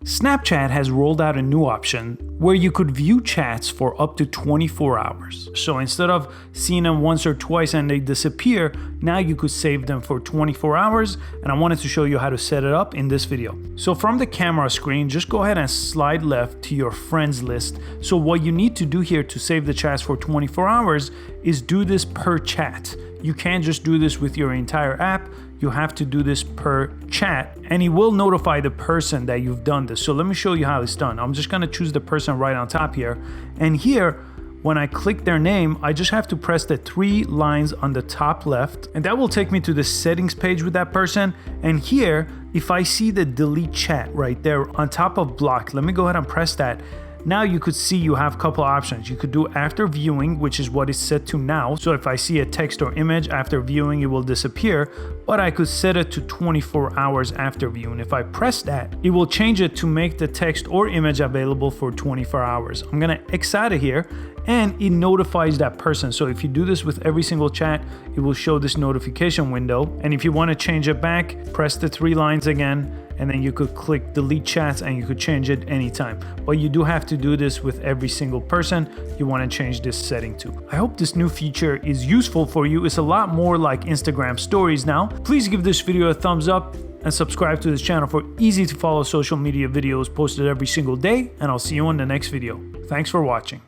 Snapchat has rolled out a new option where you could view chats for up to 24 hours. So instead of seeing them once or twice and they disappear, now you could save them for 24 hours, and I wanted to show you how to set it up in this video. So from the camera screen, just go ahead and slide left to your friends list. So what you need to do here to save the chats for 24 hours is do this per chat. You can't just do this with your entire app. You have to do this per chat, and it will notify the person that you've done this. So let me show you how it's done. I'm just gonna choose the person right on top here. And here, when I click their name, I just have to press the 3 lines on the top left, and that will take me to the settings page with that person. And here, if I see the delete chat right there on top of block, let me go ahead and press that. Now you could see you have a couple options. You could do after viewing, which is what is set to now. So if I see a text or image after viewing, it will disappear, but I could set it to 24 hours after viewing. If I press that, it will change it to make the text or image available for 24 hours. I'm gonna X out of here, and it notifies that person. So if you do this with every single chat, it will show this notification window. And if you wanna change it back, press the 3 lines again, and then you could click delete chats and you could change it anytime. But you do have to do this with every single person you want to change this setting to. I hope this new feature is useful for you. It's a lot more like Instagram stories now. Please give this video a thumbs up and subscribe to this channel for easy to follow social media videos posted every single day, and I'll see you in the next video. Thanks for watching.